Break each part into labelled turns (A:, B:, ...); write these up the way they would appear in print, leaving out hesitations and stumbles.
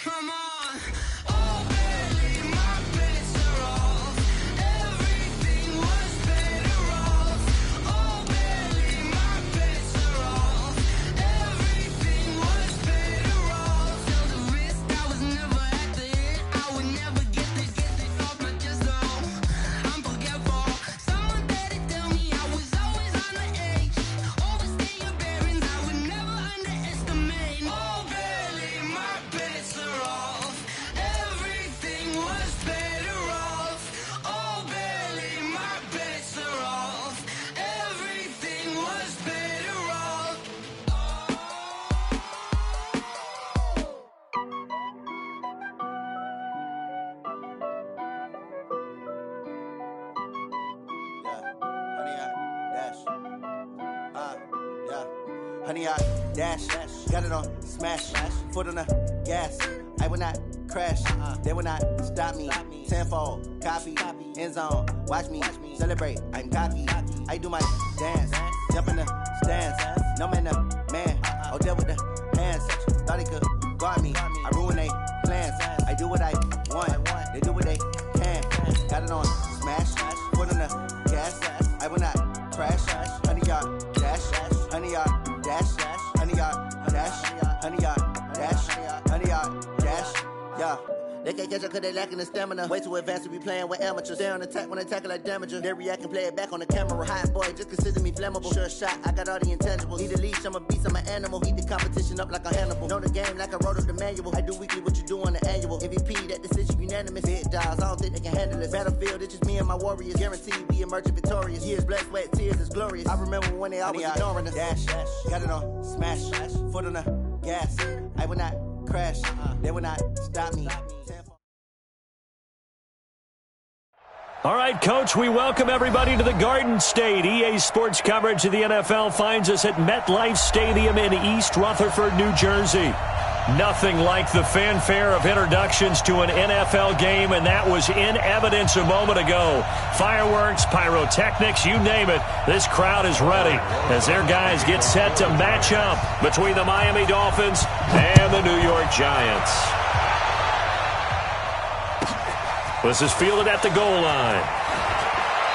A: Come on. Oh, barely, my bets are off. Everything was better off. Oh, barely, my bets are off. Everything was better off. Till the risk, I was never at the hit. I would never get this off my chest, though. I'm forgetful. Someone better tell me I was always on the edge. Overstay your bearings, I would never underestimate. Oh, barely, my bets are off. Everything was better off. Oh, barely, my bets are off. Everything was better off.
B: Honey, I dash, got it on smash, foot on the gas. I will not crash, they will not stop me. Tenfold, copy, end zone, watch me celebrate. I'm cocky, I do my dance, jump in the stands. No man, the man, oh, there with the hands. Thought he could guard me, I ruin they plans. I do what I want, they do what they can. Got it on smash, foot on the gas. I will not crash, honey, y'all dash, honey, y'all dash, honey, y'all dash, honey, y'all dash, honey, y'all dash, yeah. They can't catch up cause they lacking the stamina. Way too advanced to be playing with amateurs. They on attack when they tackle like damager. They react and play it back on the camera. Hot boy, just consider me flammable. Sure shot, I got all the intangibles. Need a leash, I'm a beast, I'm an animal. Eat the competition up like a Hannibal. Know the game like I wrote up the manual. I do weekly what you do on the annual. MVP, that decision unanimous. wade1da's, I don't think they can handle it. Battlefield, it's just me and my warriors. Guaranteed we emerge victorious. Years, blood, sweat, tears, it's glorious. I remember when they always ignoring us. Dash, got it on smash, foot on the gas. I will not crash, they will not stop me.
C: All right, Coach, we welcome everybody to the Garden State. EA Sports coverage of the NFL finds us at MetLife Stadium in East Rutherford, New Jersey. Nothing like the fanfare of introductions to an NFL game, and that was in evidence a moment ago. Fireworks, pyrotechnics, you name it. This crowd is ready as their guys get set to match up between the Miami Dolphins and the New York Giants. This is fielded at the goal line.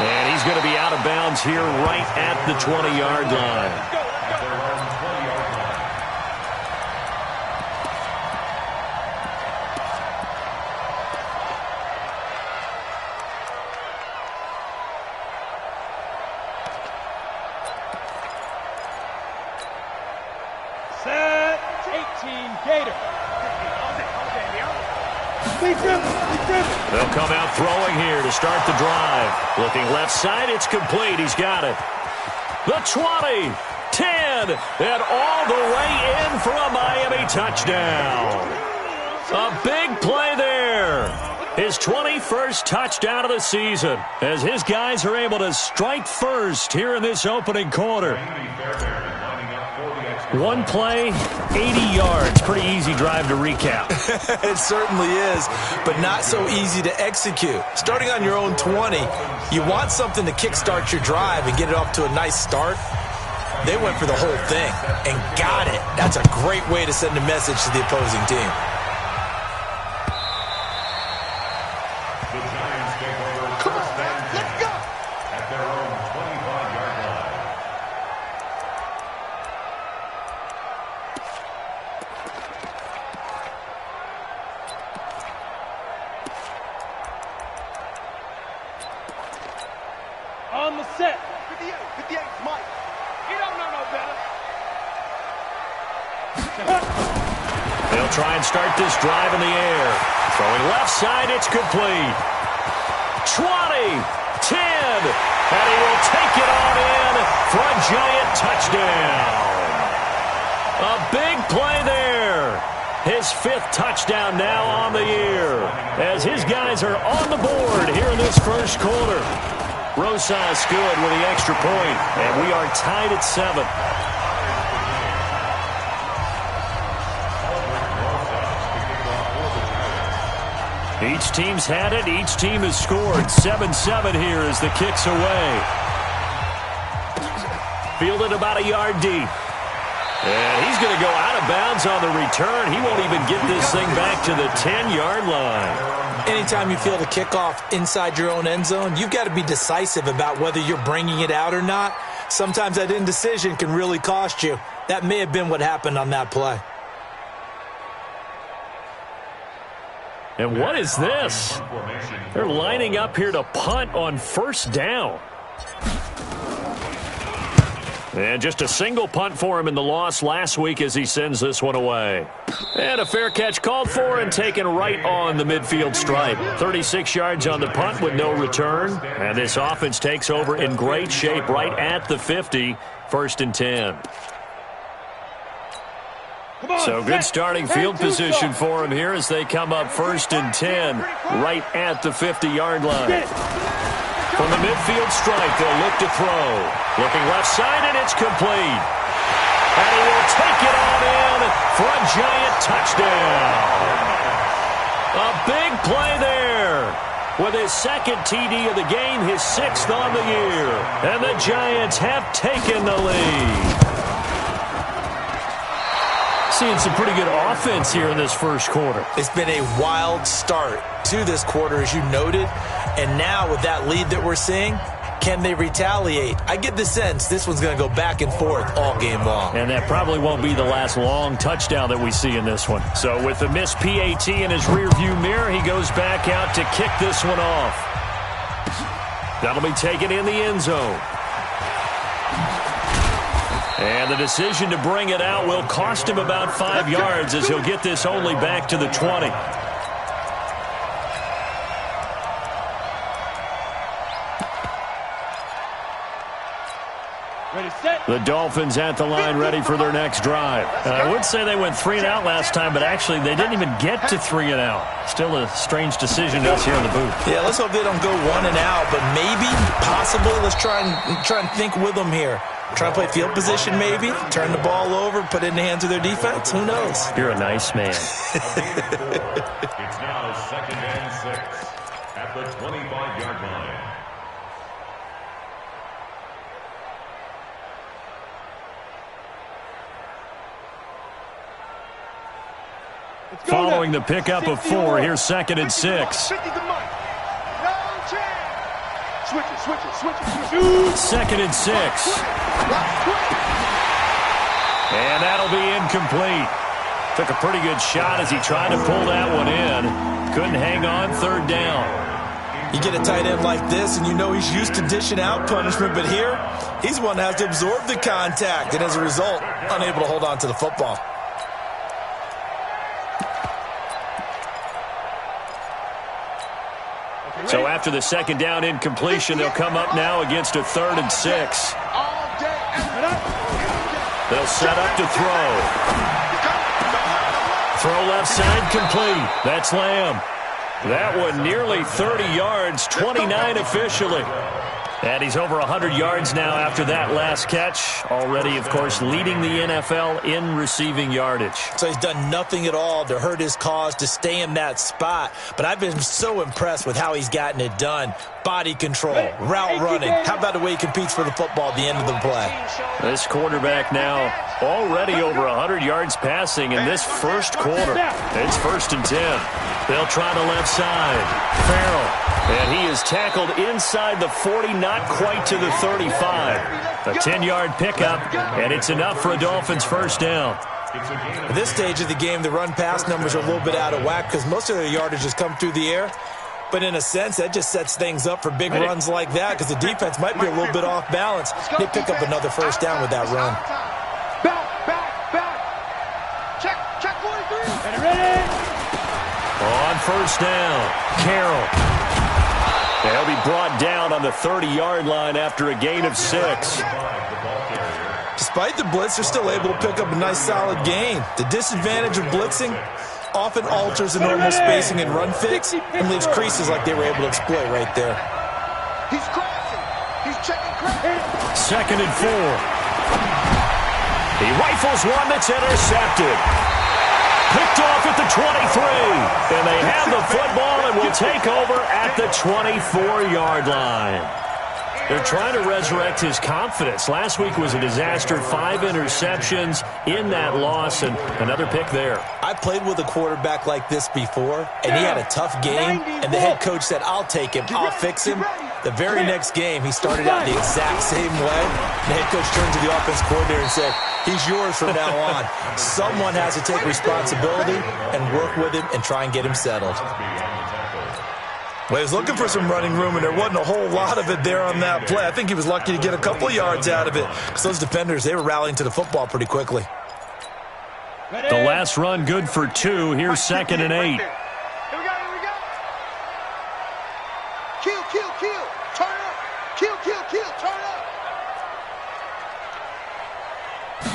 C: And he's going to be out of bounds here right at the 20-yard line.
D: Set 18 Gator.
C: They'll come out throwing here to start the drive. Looking left side, it's complete. He's got it. The 20, 10, and all the way in for a Miami touchdown. A big play there. His 21st touchdown of the season as his guys are able to strike first here in this opening quarter. One play, 80 yards. Pretty easy drive to recap.
E: It certainly is, but not so easy to execute. Starting on your own 20, you want something to kickstart your drive and get it off to a nice start. They went for the whole thing and got it. That's a great way to send a message to the opposing team.
D: On the set. 58, Mike. You don't know no better.
C: They'll try and start this drive in the air. Throwing left side, it's complete. 20, 10, and he will take it on in for a Giant touchdown. A big play there. His 5th touchdown now on the year as his guys are on the board here in this first quarter. Rosas good with the extra point, and we are tied at 7. Each team's had it. Each team has scored. 7-7 here as the kick's away. Fielded about a yard deep. And he's going to go out of bounds on the return. He won't even get this thing back to the 10-yard line.
E: Anytime you field a kickoff inside your own end zone, you've got to be decisive about whether you're bringing it out or not. Sometimes that indecision can really cost you. That may have been what happened on that play.
C: And what is this? They're lining up here to punt on first down. And just a single punt for him in the loss last week as he sends this one away. And a fair catch called for and taken right on the midfield stripe. 36 yards on the punt with no return. And this offense takes over in great shape right at the 50, 1st and 10. So good starting field position for him here as they come up 1st and 10 right at the 50-yard line. From the midfield stripe, they'll look to throw. Looking left side, and it's complete. And he will take it on in for a giant touchdown. A big play there. With his second TD of the game, his 6th on the year. And the Giants have taken the lead. Seeing some pretty good offense here in this first quarter.
E: It's been a wild start to this quarter, as you noted. And now with that lead that we're seeing, can they retaliate? I get the sense this one's going to go back and forth all game long.
C: And that probably won't be the last long touchdown that we see in this one. So with the missed PAT in his rearview mirror, he goes back out to kick this one off. That'll be taken in the end zone. And the decision to bring it out will cost him about 5 yards as he'll get this only back to the 20. The Dolphins at the line ready for their next drive. I would say they went 3 and out last time, but actually they didn't even get to 3 and out. Still a strange decision to us here in the booth.
E: Yeah, let's hope they don't go 1 and out, but maybe, possibly, let's try and think with them here. Try and play field position maybe, turn the ball over, put it in the hands of their defense. Who knows?
C: You're a nice man.
F: It's now 2nd and 6 at the 25-yard line.
C: Following the pickup of 4, here's 2nd and 6. 2nd and 6. And that'll be incomplete. Took a pretty good shot as he tried to pull that one in. Couldn't hang on, 3rd down.
E: You get a tight end like this, and you know he's used to dishing out punishment, but here, he's one that has to absorb the contact, and as a result, unable to hold on to the football.
C: So after the 2nd down incompletion, they'll come up now against a 3rd and 6. They'll set up to throw. Throw left side complete. That's Lamb. That one nearly 30 yards, 29 officially. And he's over 100 yards now after that last catch. Already, of course, leading the NFL in receiving yardage.
E: So he's done nothing at all to hurt his cause, to stay in that spot. But I've been so impressed with how he's gotten it done. Body control, route running. How about the way he competes for the football at the end of the play?
C: This quarterback now already over 100 yards passing in this first quarter. It's 1st and 10. They'll try the left side. Farrell. And he is tackled inside the 40, not quite to the 35. A 10-yard pickup, and it's enough for a Dolphins first down.
E: At this stage of the game, the run-pass numbers are a little bit out of whack because most of their yardage has come through the air. But in a sense, that just sets things up for big runs like that because the defense might be a little bit off balance. They pick up another first down with that run.
D: Back. Check 43. Ready.
C: On first down, Carroll. They'll be brought down on the 30-yard line after a gain of 6.
E: Despite the blitz, they're still able to pick up a nice solid gain. The disadvantage of blitzing often alters the normal spacing and run fix and leaves creases like they were able to exploit right there.
D: He's crashing. He's checking crash.
C: 2nd and 4. He rifles one that's intercepted. Picked off at the 23. And they have the football and will take over at the 24-yard line. They're trying to resurrect his confidence. Last week was a disaster, 5 interceptions in that loss, and another pick there.
E: I played with a quarterback like this before, and he had a tough game, and the head coach said, I'll take him, I'll fix him. The very next game, he started out the exact same way. The head coach turned to the offense coordinator and said, he's yours from now on. Someone has to take responsibility and work with him and try and get him settled.
G: Well, he was looking for some running room, and there wasn't a whole lot of it there on that play. I think he was lucky to get a couple of yards out of it because those defenders, they were rallying to the football pretty quickly.
C: The last run good for 2. Here's 2nd and 8.
D: Here we go, here we go. Kill, kill, kill. Turn up. Kill, kill, kill. Turn up.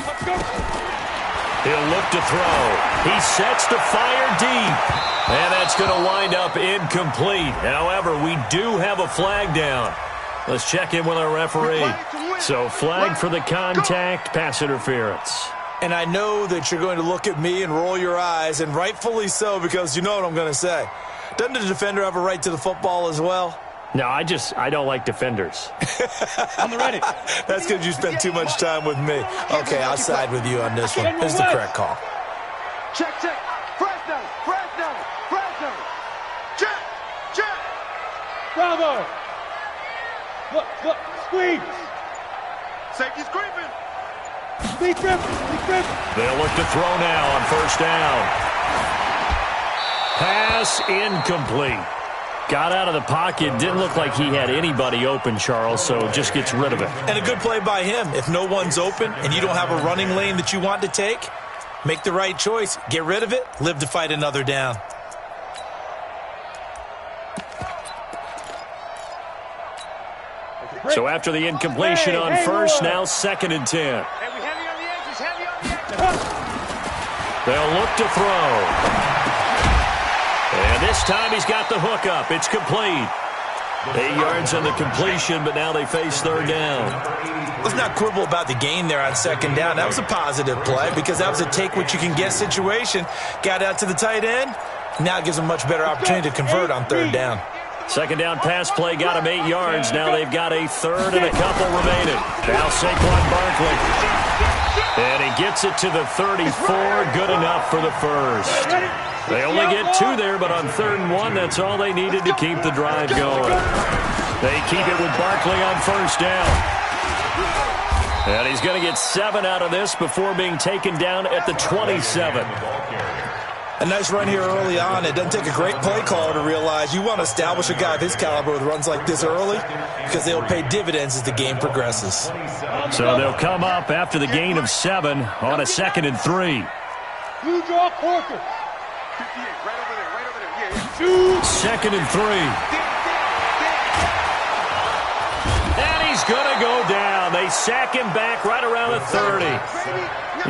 D: Let's go.
C: He'll look to throw. He sets to fire deep. And that's going to wind up incomplete. However, we do have a flag down. Let's check in with our referee. So flag for the contact, pass interference.
E: And I know that you're going to look at me and roll your eyes, and rightfully so, because you know what I'm going to say. Doesn't the defender have a right to the football as well?
C: No, I don't like defenders.
D: On the ready.
E: That's because you spent too much time with me. Okay, I'll side with you on this one. This is the correct call.
D: Check, check. Fresno, Fresno, Fresno. Check, check. Bravo. Look, squeeze. Safety's creeping. Speed grip.
C: They'll look to throw now on 1st down. Pass incomplete. Got out of the pocket. Didn't look like he had anybody open, Charles, so just gets rid of it.
E: And a good play by him. If no one's open and you don't have a running lane that you want to take, make the right choice. Get rid of it. Live to fight another down.
C: So after the incompletion on 1st, now 2nd and 10.
D: Heavy on the edges, heavy on the edges.
C: They'll look to throw. And this time he's got the hook up. It's complete. 8 yards on the completion, but now they face 3rd down.
E: Let's not quibble about the gain there on 2nd down. That was a positive play because that was a take-what-you-can-get situation. Got out to the tight end. Now it gives them much better opportunity to convert on 3rd down.
C: 2nd down pass play got him 8 yards. Now they've got a 3rd and a couple remaining. Now Saquon Barkley. And he gets it to the 34. Good enough for the 1st. They only get 2 there, but on 3rd and 1, that's all they needed to keep the drive going. They keep it with Barkley on 1st down. And he's going to get 7 out of this before being taken down at the 27.
E: A nice run here early on. It doesn't take a great play caller to realize you want to establish a guy of his caliber with runs like this early because they'll pay dividends as the game progresses.
C: So they'll come up after the gain of 7 on a 2nd and 3.
D: You draw Corker. 58, right over there.
C: 2nd and 3. And he's going to go down. They sack him back right around the 30.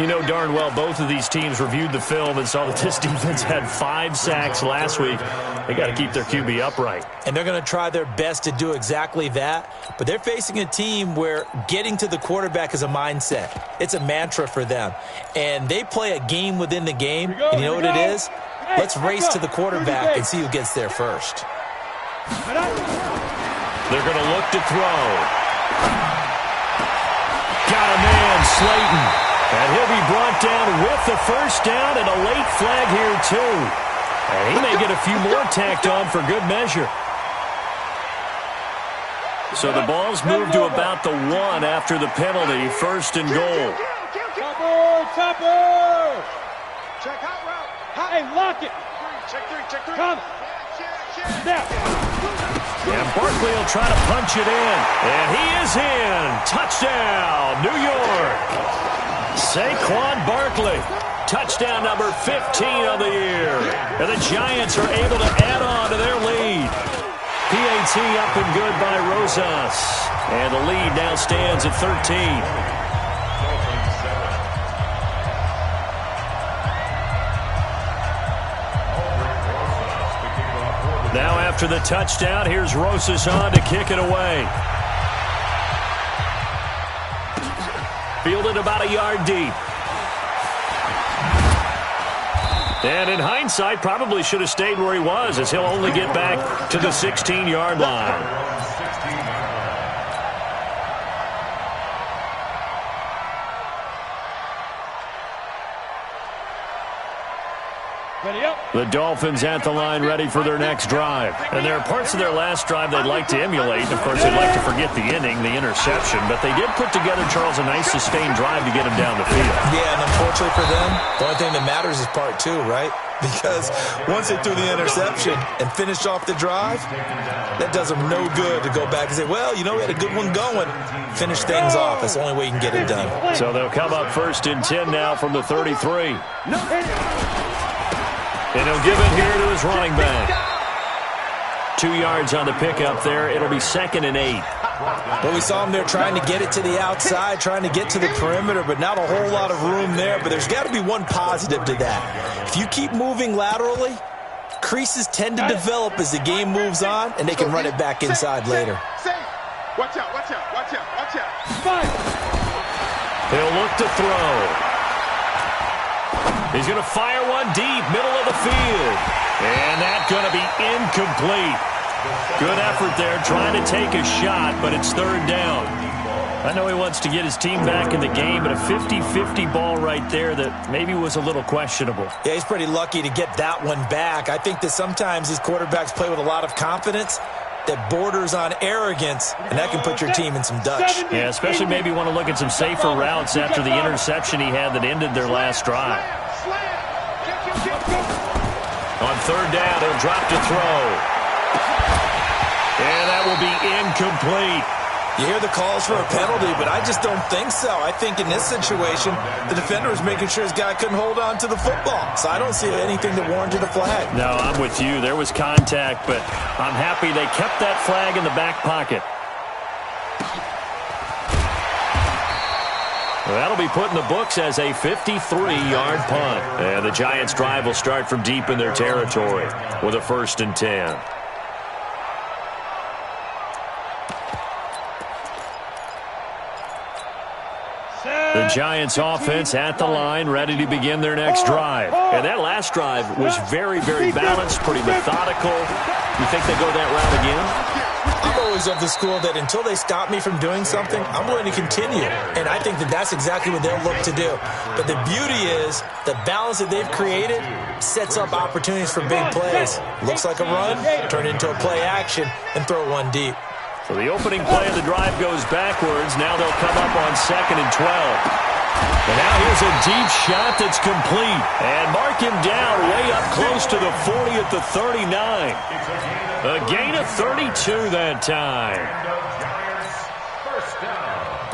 C: You know darn well both of these teams reviewed the film and saw that this defense had 5 sacks last week. They got to keep their QB upright.
E: And they're going to try their best to do exactly that. But they're facing a team where getting to the quarterback is a mindset. It's a mantra for them. And they play a game within the game. And you know what it is? Let's race to the quarterback and see who gets there first.
C: They're going to look to throw. Got a man, Slayton. And he'll be brought down with the 1st down and a late flag here, too. And he may get a few more tacked on for good measure. So the ball's moved to about the 1 after the penalty, 1st and goal.
D: Topper! Check hot route. Hey, lock it. Check 3. Come. Snap.
C: And Barkley will try to punch it in. And he is in. Touchdown, New York. Saquon Barkley. Touchdown number 15 on the year. And the Giants are able to add on to their lead. PAT up and good by Rosas. And the lead now stands at 13. Now after the touchdown, here's Rosas on to kick it away. Fielded about a yard deep. And in hindsight, probably should have stayed where he was, as he'll only get back to the 16-yard line. The Dolphins at the line ready for their next drive. And there are parts of their last drive they'd like to emulate. Of course, they'd like to forget the inning, the interception. But they did put together, Charles, a nice sustained drive to get them down the field.
G: Yeah, and unfortunately for them, the only thing that matters is part two, right? Because once they threw the interception and finished off the drive, that does them no good to go back and say, well, you know, we had a good one going. Finish things off. That's the only way you can get it done.
C: So they'll come up 1st and 10 now from the 33. And he'll give it here to his running back. 2 yards on the pickup there. It'll be 2nd and 8.
G: Well, we saw him there trying to get it to the outside, trying to get to the perimeter, but not a whole lot of room there. But there's got to be one positive to that. If you keep moving laterally, creases tend to develop as the game moves on, and they can run it back inside later.
D: Watch out, watch out, watch out, watch out.
C: He'll look to throw. He's going to fire one deep, middle of the field. And that's going to be incomplete. Good effort there, trying to take a shot, but it's 3rd down. I know he wants to get his team back in the game, but a 50-50 ball right there that maybe was a little questionable.
G: Yeah, he's pretty lucky to get that one back. I think that sometimes these quarterbacks play with a lot of confidence that borders on arrogance, and that can put your team in some Dutch.
C: Yeah, especially maybe want to look at some safer routes after the interception he had that ended their last drive. On 3rd down, he'll drop to throw. And that will be incomplete.
G: You hear the calls for a penalty, but I just don't think so. I think in this situation, the defender was making sure his guy couldn't hold on to the football. So I don't see anything that warranted a flag.
C: No, I'm with you. There was contact, but I'm happy they kept that flag in the back pocket. Well, that'll be put in the books as a 53-yard punt. And the Giants' drive will start from deep in their territory with a 1st and 10. The Giants offense at the line, ready to begin their next drive. And that last drive was very, very balanced, pretty methodical. You think they go that route again?
G: I'm always of the school that until they stop me from doing something, I'm going to continue. And I think that that's exactly what they'll look to do. But the beauty is the balance that they've created sets up opportunities for big plays. Looks like a run, turn into a play action, and throw one deep.
C: So the opening play of the drive goes backwards. Now they'll come up on 2nd and 12. And now here's a deep shot that's complete. And mark him down way up close to the 40 at the 39. A gain of 32 that time.
F: First down.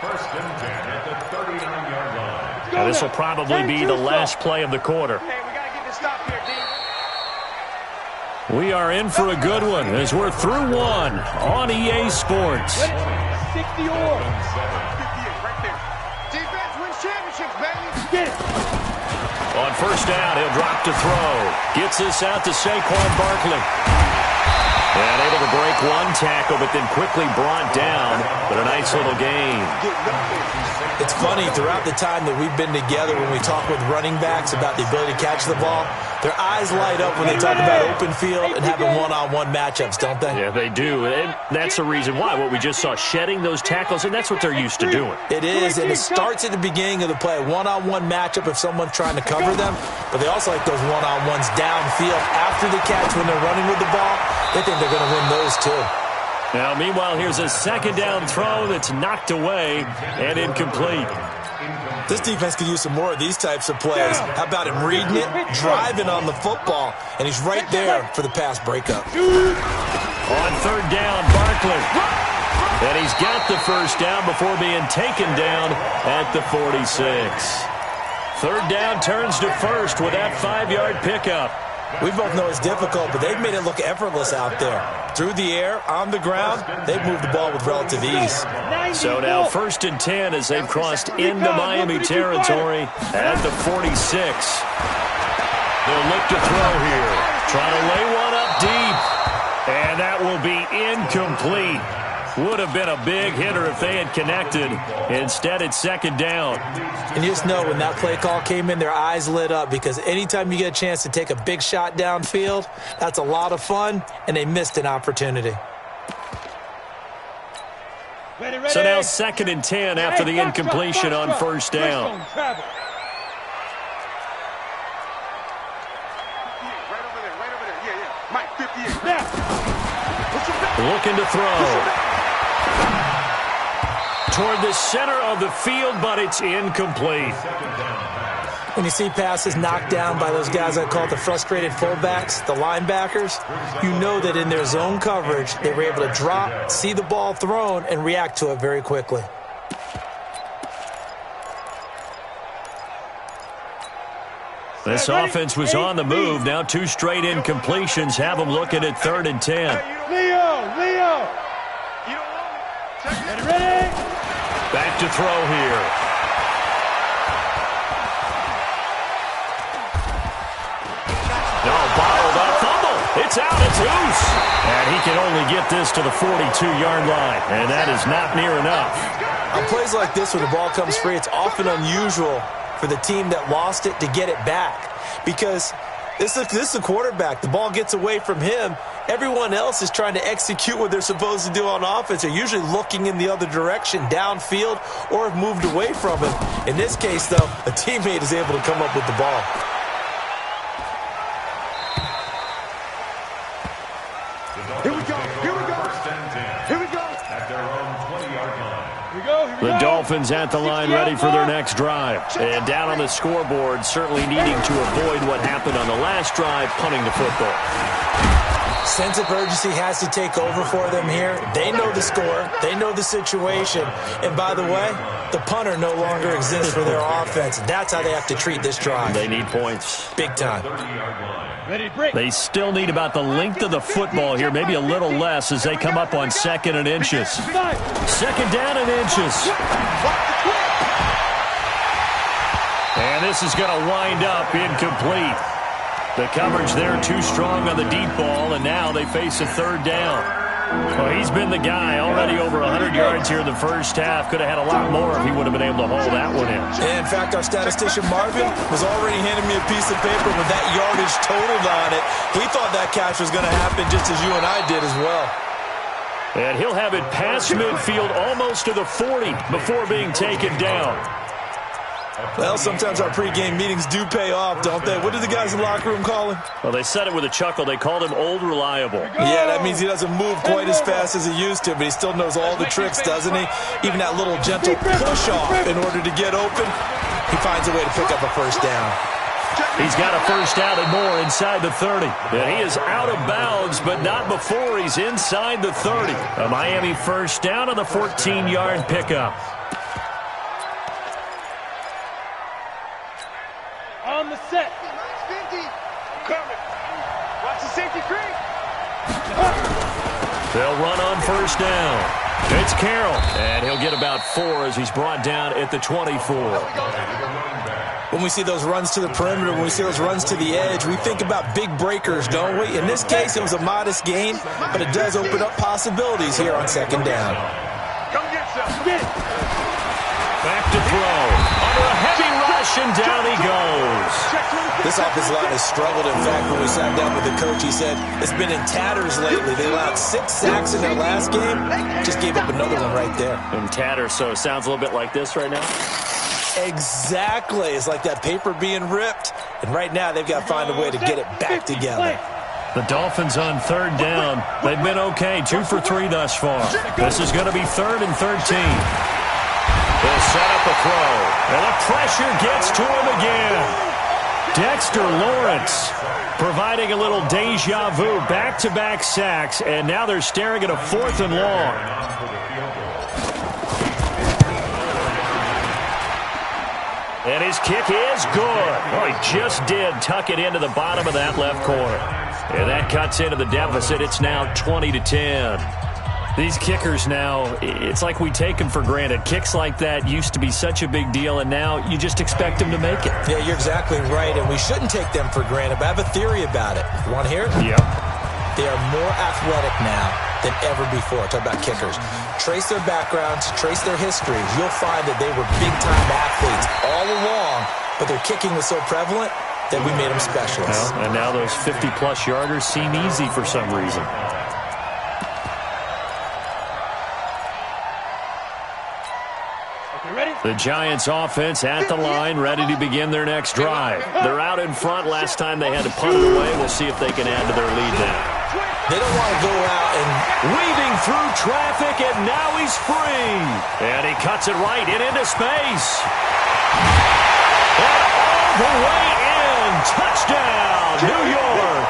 F: 1st and 10 at the 39-yard line.
C: Now this will probably be the last play of the quarter.
D: Hey, we got to get this stop here, D.
C: We are in for a good one as we're through one on EA Sports.
D: 60 or. 58 right there. Defense wins championships, baby. Get it.
C: On 1st down, he'll drop to throw. Gets this out to Saquon Barkley. And able to break one tackle, but then quickly brought down. But a nice little gain.
G: It's funny, throughout the time that we've been together, when we talk with running backs about the ability to catch the ball, their eyes light up when they talk about open field and having one-on-one matchups, don't they?
C: Yeah, they do. And that's the reason why. What we just saw, shedding those tackles, and that's what they're used to doing.
G: It is, and it starts at the beginning of the play. One-on-one matchup if someone's trying to cover them, but they also like those one-on-ones downfield after the catch when they're running with the ball. They think they're going to win those too.
C: Now, meanwhile, here's a 2nd down throw that's knocked away and incomplete.
G: This defense could use some more of these types of plays. How about him reading it, driving on the football, and he's right there for the pass breakup.
C: On 3rd down, Barkley. And he's got the 1st down before being taken down at the 46. 3rd down turns to 1st with that 5-yard pickup.
G: We both know it's difficult, but they've made it look effortless out there. Through the air, on the ground, they've moved the ball with relative ease.
C: So now 1st and 10 as they've crossed into Miami territory at the 46. They'll look to throw here. Trying to lay one up deep. And that will be incomplete. Would have been a big hitter if they had connected. Instead, it's 2nd down.
G: And you just know when that play call came in, their eyes lit up because anytime you get a chance to take a big shot downfield, that's a lot of fun, and they missed an opportunity.
C: So now 2nd and 10 after the incompletion on 1st down. looking to throw. Toward the center of the field, but it's incomplete.
G: When you see passes knocked down by those guys I call the frustrated fullbacks, the linebackers, you know that in their zone coverage, they were able to drop, see the ball thrown, and react to it very quickly.
C: This offense was on the move. Now 2 straight incompletions have them looking at 3rd and 10.
D: Leo! Ready?
C: Back to throw here. No, bottled up fumble. It's out. It's loose. And he can only get this to the 42-yard line. And that is not near enough.
G: On plays like this where the ball comes free, it's often unusual for the team that lost it to get it back. Because this is the quarterback. The ball gets away from him. Everyone else is trying to execute what they're supposed to do on offense. They're usually looking in the other direction, downfield, or have moved away from him. In this case, though, a teammate is able to come up with the ball.
D: Here we go.
F: At their own 20-yard line.
C: The Dolphins at the line ready for their next drive. And down on the scoreboard, certainly needing to avoid what happened on the last drive, punting the football.
G: Sense of urgency has to take over for them here. They know the score. They know the situation. And by the way, the punter no longer exists for their offense. That's how they have to treat this drive.
C: They need points.
G: Big time.
C: They still need about the length of the football here, maybe a little less as they come up on 2nd and inches. 2nd down and inches. And this is going to wind up incomplete. The coverage there too strong on the deep ball, and now they face a 3rd down. Well, he's been the guy already over 100 yards here in the first half. Could have had a lot more if he would have been able to hold that one in.
G: In fact, our statistician Marvin was already handing me a piece of paper with that yardage totaled on it. He thought that catch was going to happen just as you and I did as well.
C: And he'll have it past midfield almost to the 40 before being taken down.
G: Well, sometimes our pregame meetings do pay off, don't they? What did the guys in the locker room call him?
C: Well, they said it with a chuckle. They called him Old Reliable.
G: Yeah, that means he doesn't move quite as fast as he used to, but he still knows all the tricks, doesn't he? Even that little gentle push-off in order to get open, he finds a way to pick up a 1st down.
C: He's got a 1st down and more inside the 30. And he is out of bounds, but not before he's inside the 30. A Miami 1st down on the 14-yard pickup.
D: On the set. Coming. Watch the safety creep.
C: They'll run on 1st down. It's Carroll, and he'll get about 4 as he's brought down at the 24.
G: When we see those runs to the perimeter, when we see those runs to the edge, we think about big breakers, don't we? In this case, it was a modest gain, but it does open up possibilities here on 2nd down.
D: Come get some. Get it.
C: Back to throw. Under a heavy rush, and down he goes.
G: This offensive line has struggled. In fact, when we sat down with the coach, he said it's been in tatters lately. They allowed 6 sacks in their last game. Just gave up another one right there.
C: In tatters, so it sounds a little bit like this right now.
G: Exactly. It's like that paper being ripped. And right now, they've got to find a way to get it back together.
C: The Dolphins on 3rd down. They've been okay, 2 for 3 thus far. This is going to be 3rd and 13. They'll set up a throw, and the pressure gets to him again. Dexter Lawrence providing a little deja vu, back-to-back sacks, and now they're staring at a 4th and long. And his kick is good. Oh, he just did tuck it into the bottom of that left corner. And that cuts into the deficit. It's now 20-10. These kickers now, it's like we take them for granted. Kicks like that used to be such a big deal, and now you just expect them to make it.
G: Yeah, you're exactly right, and we shouldn't take them for granted, but I have a theory about it. You want to hear it?
C: Yep.
G: They are more athletic now than ever before. Talk about kickers. Trace their backgrounds, trace their histories. You'll find that they were big-time athletes all along, but their kicking was so prevalent that we made them specialists.
C: Well, and now those 50-plus yarders seem easy for some reason. The Giants offense at the line, ready to begin their next drive. They're out in front. Last time they had to punt it away. We'll see if they can add to their lead now.
G: They don't want to go out and
C: weaving through traffic, and now he's free. And he cuts it right into space. And all the way in. Touchdown, New York.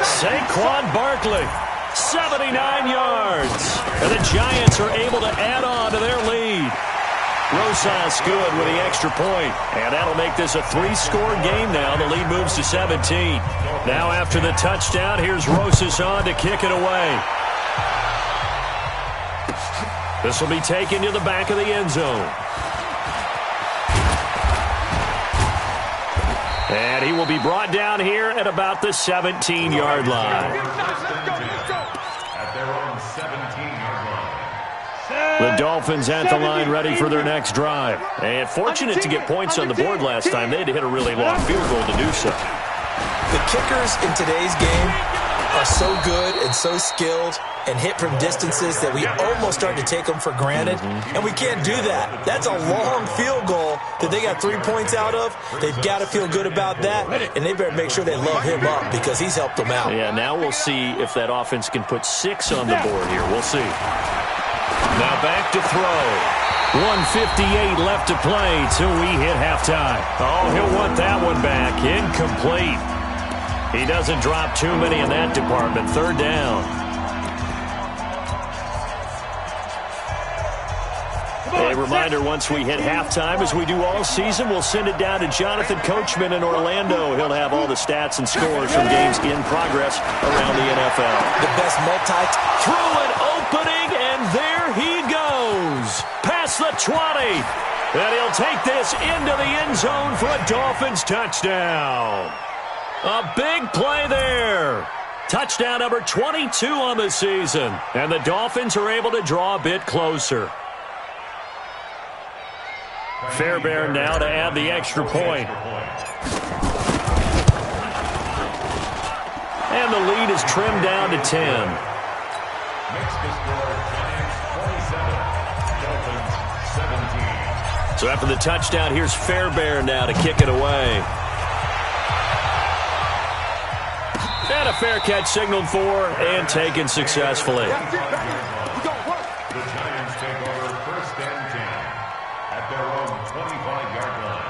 C: Saquon Barkley, 79 yards. And the Giants are able to add on to their lead. Rosas good with the extra point, and that'll make this a 3-score game now. The lead moves to 17. Now after the touchdown, here's Rosas on to kick it away. This will be taken to the back of the end zone. And he will be brought down here at about the 17-yard line.
F: At their own 17-yard line.
C: The Dolphins at the line ready for their next drive. And fortunate to get points on the board last time. They had to hit a really long field goal to do so.
G: The kickers in today's game are so good and so skilled and hit from distances that we almost start to take them for granted. And we can't do that. That's a long field goal that they got 3 points out of. They've got to feel good about that, and they better make sure they love him up because he's helped them out.
C: Yeah, now we'll see if that offense can put 6 on the board here. We'll see. Now back to throw. 1:58 left to play till we hit halftime. Oh, he'll want that one back. Incomplete. He doesn't drop too many in that department. 3rd down. A reminder, once we hit halftime, as we do all season, we'll send it down to Jonathan Coachman in Orlando. He'll have all the stats and scores from games in progress around the NFL.
G: The best
C: Through an opening, and there he goes. Past the 20. And he'll take this into the end zone for a Dolphins touchdown. A big play there. Touchdown number 22 on the season. And the Dolphins are able to draw a bit closer. Fairbairn now to add the extra point. And the lead is trimmed down to 10.
F: Makes the score Giants 27, Dolphins 17.
C: So after the touchdown, here's Fairbairn now to kick it away. And a fair catch signaled for and taken successfully.
F: The Giants take over 1st and 10 at their own 25-yard line.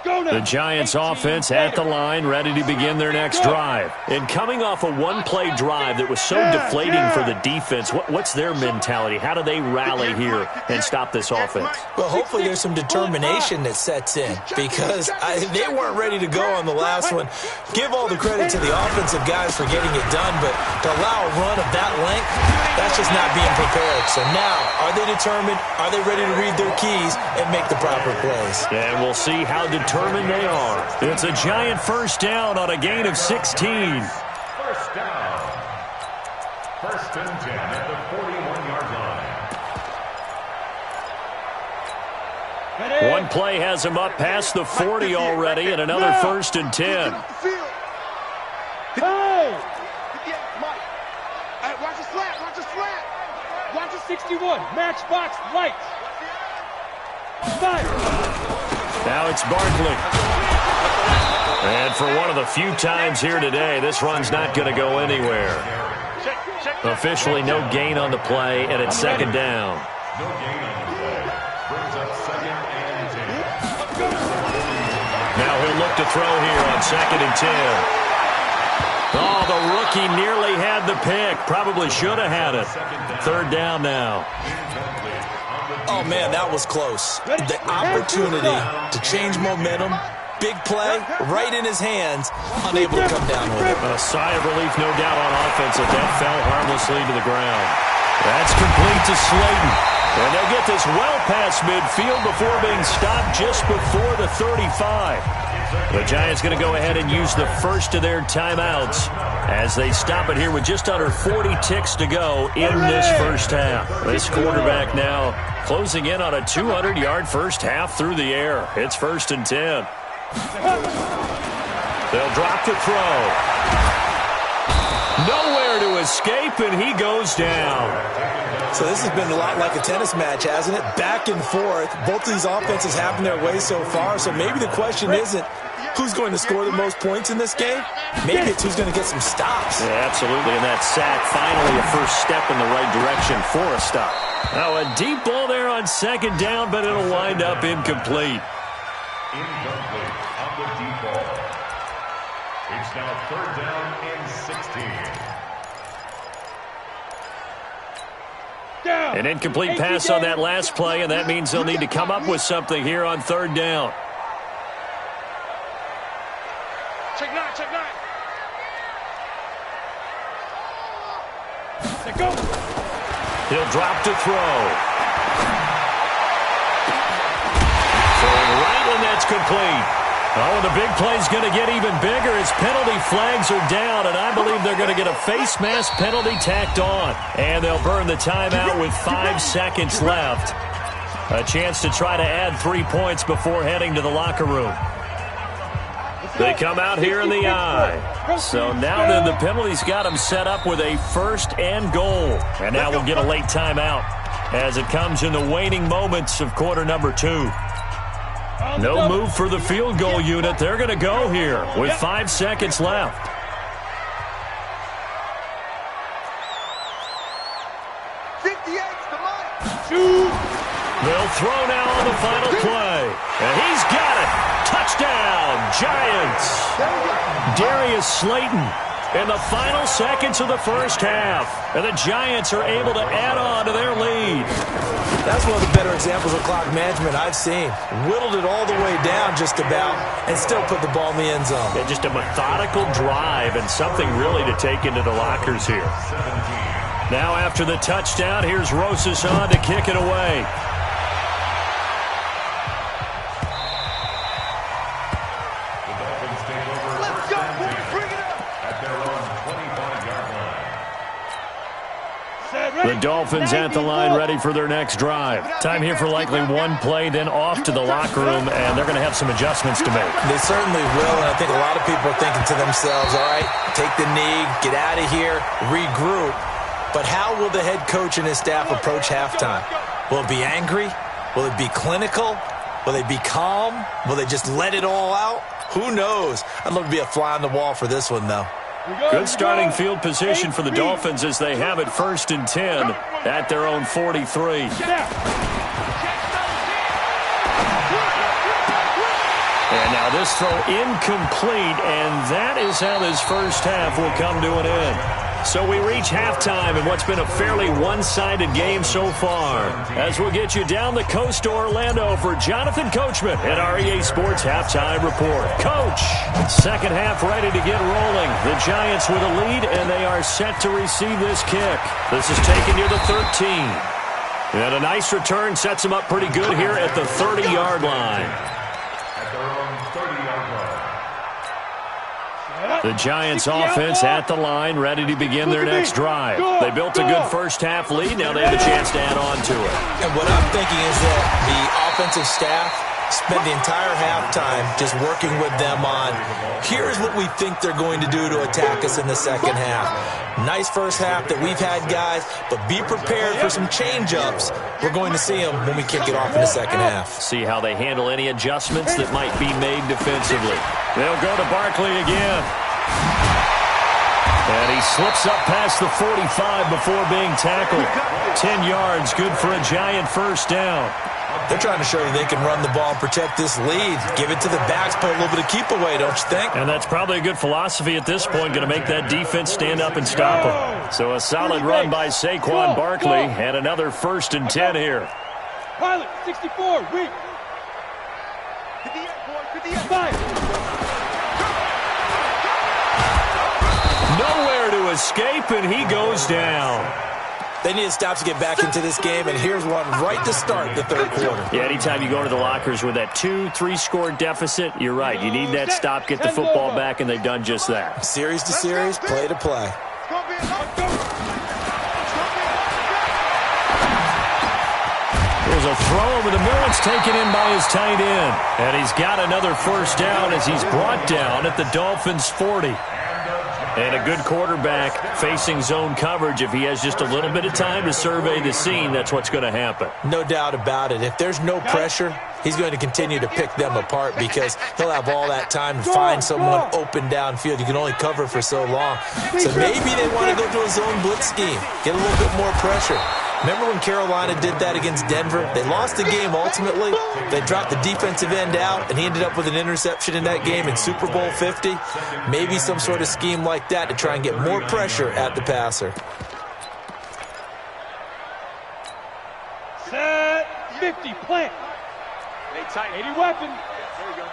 C: The Giants offense at the line, ready to begin their next drive. And coming off a one-play drive that was so deflating for the defense, what's their mentality? How do they rally here and stop this offense?
G: Well, hopefully there's some determination that sets in because they weren't ready to go on the last one. Give all the credit to the offensive guys for getting it done, but to allow a run of that length, that's just not being prepared. So now, are they determined? Are they ready to read their keys and make the proper plays?
C: And we'll see how determined they are. It's a Giant 1st down on a gain of 16.
F: 1st down. 1st and 10 at the 41-yard line.
C: One play has him up past the 40 already, and another 1st and 10.
D: Hey! Watch the slant, watch the slant. Watch the 61, matchbox lights. Fire.
C: Now it's Barkley. And for one of the few times here today, this run's not going to go anywhere. Officially no gain on the play, and it's 2nd down.
F: No gain on the play. Brings up 2nd and 10.
C: Now he'll look to throw here on 2nd and 10. Oh, the rookie nearly had the pick. Probably should have had it. 3rd down now.
G: Oh, man, that was close. The opportunity to change momentum, big play, right in his hands, unable to come down with it.
C: A sigh of relief, no doubt, on offense that fell harmlessly to the ground. That's complete to Slayton. And they'll get this well past midfield before being stopped just before the 35. The Giants going to go ahead and use the first of their timeouts as they stop it here with just under 40 ticks to go in this 1st half. This quarterback now closing in on a 200-yard 1st half through the air. It's 1st and 10. They'll drop the throw. Nowhere to escape, and he goes down.
G: So this has been a lot like a tennis match, hasn't it? Back and forth. Both of these offenses having their way so far, so maybe the question isn't who's going to score the most points in this game. Maybe it's who's going to get some stops.
C: Yeah, absolutely, and that sack finally a first step in the right direction for a stop. Now a deep ball there on second down, but it'll wind up incomplete.
F: Incomplete on the deep ball. It's now third down and 16.
C: An incomplete pass on that last play, and that means they'll need to come up with something here on third down.
D: Check nine, check nine. Let go.
C: He'll drop to throw. Throwing right, and that's complete. Oh, and the big play's going to get even bigger as penalty flags are down, and I believe they're going to get a face mask penalty tacked on. And they'll burn the timeout with 5 seconds left. A chance to try to add 3 points before heading to the locker room. They come out here in the eye. So now then the penalty's got them set up with a first and goal. And now we'll get a late timeout as it comes in the waning moments of quarter number 2. No move for the field goal unit. They're going to go here with 5 seconds left. They'll throw now on the final play. And he's got it. Touchdown, Giants. Darius Slayton in the final seconds of the first half. And the Giants are able to add on to their lead.
G: That's one of the better examples of clock management I've seen. Whittled it all the way down just about and still put the ball in the end zone.
C: Yeah, just a methodical drive and something really to take into the lockers here. Now after the touchdown, here's Rosas on to kick it away.
F: The Dolphins take over. Let's go, boys, bring it up. At their own 25-yard line.
C: The Dolphins at the line ready for their next drive. Time here for likely one play, then off to the locker room, and they're going to have some adjustments to make.
G: They certainly will, and I think a lot of people are thinking to themselves, all right, take the knee, get out of here, regroup. But how will the head coach and his staff approach halftime? Will it be angry? Will it be clinical? Will they be calm? Will they just let it all out? Who knows? I'd love to be a fly on the wall for this one, though.
C: Good starting field position for the Dolphins as they have it 1st and 10 at their own 43. And now this throw incomplete, and that is how this first half will come to an end. So we reach halftime in what's been a fairly one-sided game so far. As we'll get you down the coast to Orlando for Jonathan Coachman at our EA Sports Halftime Report. Coach, second half ready to get rolling. The Giants with a lead, and they are set to receive this kick. This is taken near the 13. And a nice return sets them up pretty good here at the 30-yard line.
F: At their own 30-yard line.
C: The Giants offense at the line, ready to begin their next drive. They built a good first half lead. Now they have a chance to add on to it.
G: And what I'm thinking is that the offensive staff spent the entire halftime just working with them on, here's what we think they're going to do to attack us in the second half. Nice first half that we've had, guys, but be prepared for some change-ups. We're going to see them when we kick it off in the second half.
C: See how they handle any adjustments that might be made defensively. They'll go to Barkley again. And he slips up past the 45 before being tackled. 10 yards, good for a Giant first down.
G: They're trying to show you they can run the ball and protect this lead. Give it to the backs, put a little bit of keep away, don't you think?
C: And that's probably a good philosophy at this point, going to make that defense stand up and stop them. So a solid run by Saquon Barkley, and another 1st and 10 here.
D: Pilot, 64, weak. 58,
C: Nowhere to escape, and he goes down.
G: They need to stop to get back into this game, and here's one right to start the third quarter.
C: Yeah, anytime you go to the lockers with that 2-3 score deficit, you're right. You need that stop, get the football back, and they've done just that.
G: Series to series, play to play.
C: There's a throw over the middle. It's taken in by his tight end. And he's got another first down as he's brought down at the Dolphins' 40. And a good quarterback facing zone coverage, if he has just a little bit of time to survey the scene, that's what's going to happen.
G: No doubt about it. If there's no pressure, he's going to continue to pick them apart because he'll have all that time to find someone open downfield. You can only cover for so long. So maybe they want to go to a zone blitz scheme, get a little bit more pressure. Remember when Carolina did that against Denver? They lost the game ultimately. They dropped the defensive end out, and he ended up with an interception in that game in Super Bowl 50. Maybe some sort of scheme like that to try and get more pressure at the passer.
D: Set 50, plant. Stay tight. 80 weapon. There you go.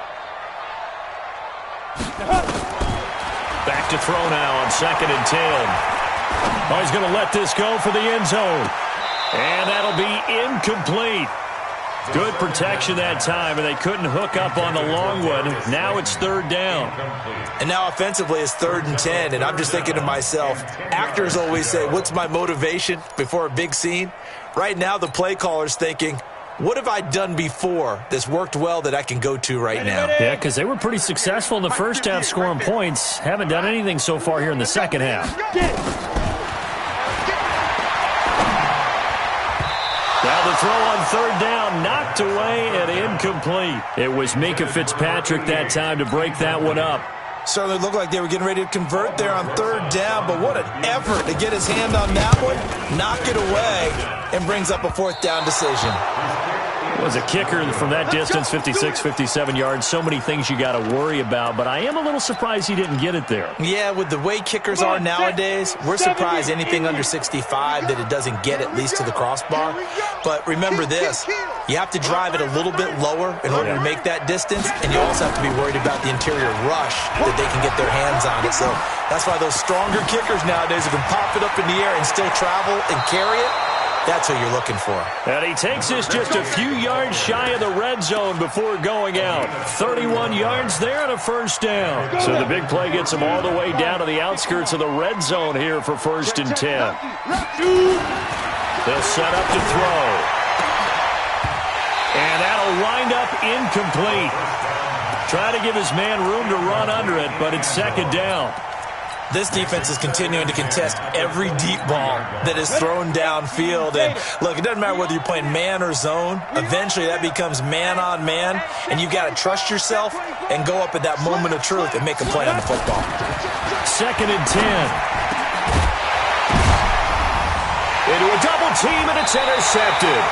C: Back to throw now on 2nd and 10. Oh, he's going to let this go for the end zone. And that'll be incomplete. Good protection that time, and they couldn't hook up on the long one. Now it's 3rd down.
G: And now offensively it's 3rd and 10, and I'm just thinking to myself, actors always say, what's my motivation before a big scene? Right now the play caller's thinking, what have I done before that's worked well that I can go to right now?
C: Yeah, because they were pretty successful in the first half scoring points. Haven't done anything so far here in the second half. Now the throw on 3rd down, knocked away and incomplete. It was Minkah Fitzpatrick that time to break that one up.
G: Certainly looked like they were getting ready to convert there on 3rd down, but what an effort to get his hand on that one, knock it away, and brings up a 4th down decision.
C: It was a kicker from that distance, 56, 57 yards. So many things you got to worry about, but I am a little surprised he didn't get it there.
G: Yeah, with the way kickers are nowadays, we're surprised anything under 65 that it doesn't get at least to the crossbar. But remember this, you have to drive it a little bit lower in order to make that distance, and you also have to be worried about the interior rush that they can get their hands on it. So that's why those stronger kickers nowadays who can pop it up in the air and still travel and carry it, that's who you're looking for.
C: And he takes this just a few yards shy of the red zone before going out. 31 yards there and a 1st down. So the big play gets him all the way down to the outskirts of the red zone here for 1st and 10. They'll set up to throw. And that'll wind up incomplete. Try to give his man room to run under it, but it's 2nd down.
G: This defense is continuing to contest every deep ball that is thrown downfield. And look, it doesn't matter whether you're playing man or zone. Eventually that becomes man on man, and you've got to trust yourself and go up at that moment of truth and make a play on the football.
C: 2nd and 10. Into a double team, and it's intercepted.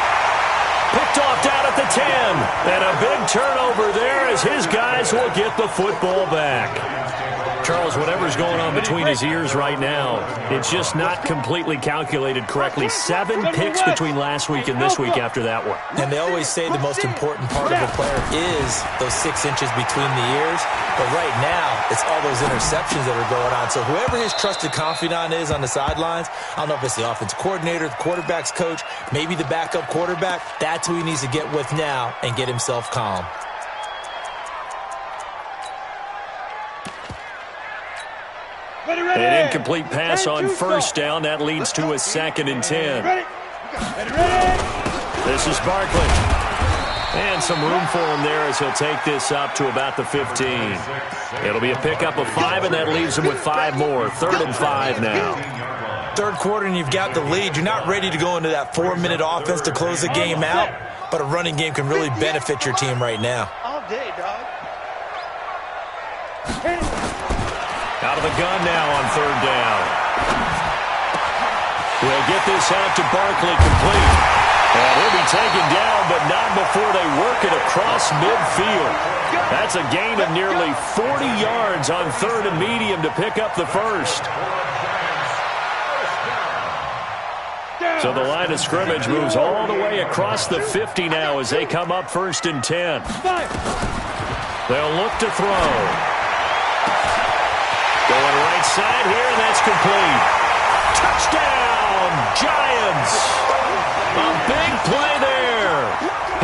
C: Picked off down at the 10. And a big turnover there as his guys will get the football back. Charles, whatever's going on between his ears right now, it's just not completely calculated correctly. 7 picks between last week and this week after that one.
G: And they always say the most important part of a player is those 6 inches between the ears. But right now, it's all those interceptions that are going on. So whoever his trusted confidant is on the sidelines, I don't know if it's the offensive coordinator, the quarterback's coach, maybe the backup quarterback, that's who he needs to get with now and get himself calm.
C: An incomplete pass on 1st down. That leads to a 2nd and 10. This is Barkley. And some room for him there as he'll take this up to about the 15. It'll be a pickup of 5, and that leaves him with 5 more. 3rd and 5 now.
G: 3rd quarter, and you've got the lead. You're not ready to go into that 4-minute offense to close the game out, but a running game can really benefit your team right now.
D: All day, dog.
C: Out of the gun now on 3rd down. We'll get this out to Barkley complete. And he'll be taken down, but not before they work it across midfield. That's a gain of nearly 40 yards on 3rd and medium to pick up the 1st. So the line of scrimmage moves all the way across the 50 now as they come up 1st and 10. They'll look to throw. Going right side here, and that's complete. Touchdown, Giants. A big play there.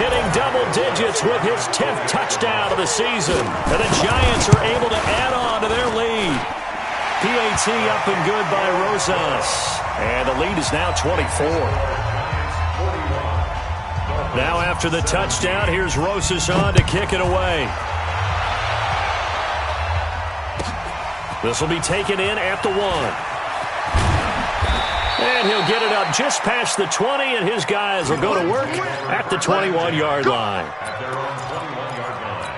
C: Hitting double digits with his 10th touchdown of the season. And the Giants are able to add on to their lead. PAT up and good by Rosas. And the lead is now 24. Now after the touchdown, here's Rosas on to kick it away. This will be taken in at the 1. And he'll get it up just past the 20, and his guys will go to work at the 21-yard line.
F: At their own 21-yard line.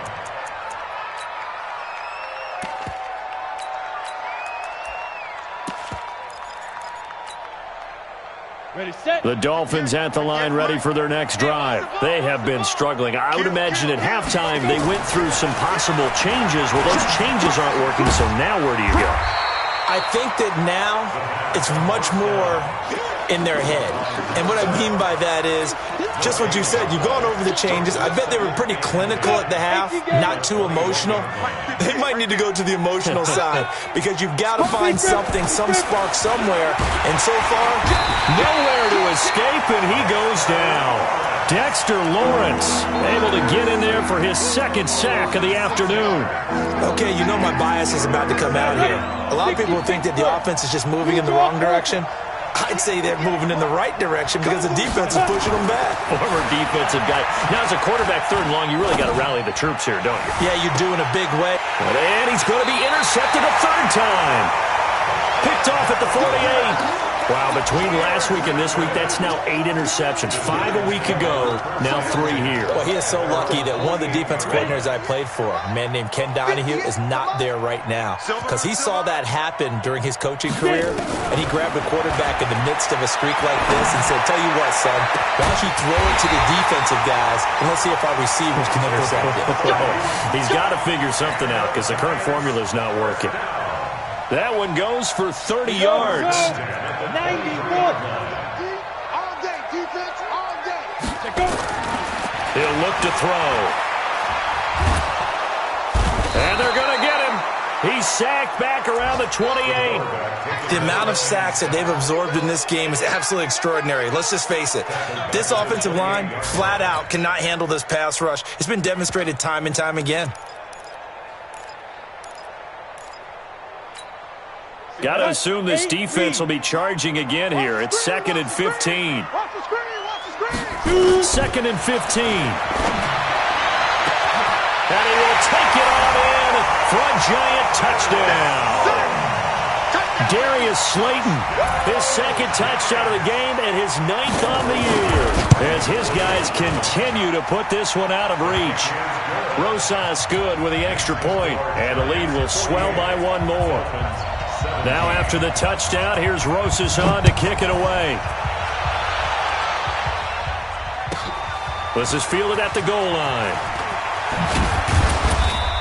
D: Ready, set.
C: The Dolphins at the line ready for their next drive. They have been struggling. I would imagine at halftime they went through some possible changes. Well, those changes aren't working, so now where do you go?
G: I think that now it's much more in their head. And what I mean by that is just what you said. You've gone over the changes. I bet they were pretty clinical at the half, not too emotional. They might need to go to the emotional side because you've got to find something, some spark somewhere. And so far,
C: nowhere to escape, and he goes down. Dexter Lawrence able to get in there for his second sack of the afternoon.
G: Okay, you know my bias is about to come out here. A lot of people think that the offense is just moving in the wrong direction. I'd say they're moving in the right direction because the defense is pushing them back.
C: Former defensive guy. Now, as a quarterback, 3rd and long, you really got to rally the troops here, don't you?
G: Yeah, you do in a big way.
C: And he's going to be intercepted a 3rd time. Picked off at the 48. Wow, between last week and this week, that's now 8 interceptions. 5 a week ago, now 3 here.
G: Well, he is so lucky that one of the defense coordinators I played for, a man named Ken Donahue, is not there right now because he saw that happen during his coaching career, and he grabbed the quarterback in the midst of a streak like this and said, tell you what, son, why don't you throw it to the defensive guys, and let's see if our receivers can intercept it.
C: He's got to figure something out because the current formula is not working. That one goes for 30 yards.
D: 91.
A: All day, defense, all day.
C: He'll look to throw. And they're going to get him. He's sacked back around the 28.
G: The amount of sacks that they've absorbed in this game is absolutely extraordinary. Let's just face it. This offensive line, flat out, cannot handle this pass rush. It's been demonstrated time and time again.
C: Got to assume this defense will be charging again here. It's 2nd and 15.
A: Watch the screen, watch the screen.
C: 2nd and 15. And he will take it on in for a giant touchdown. Darius Slayton, his 2nd touchdown of the game and his 9th on the year. As his guys continue to put this one out of reach. Rosas good with the extra point, and the lead will swell by 1 more. Now after the touchdown, here's Rosas on to kick it away. This is fielded at the goal line.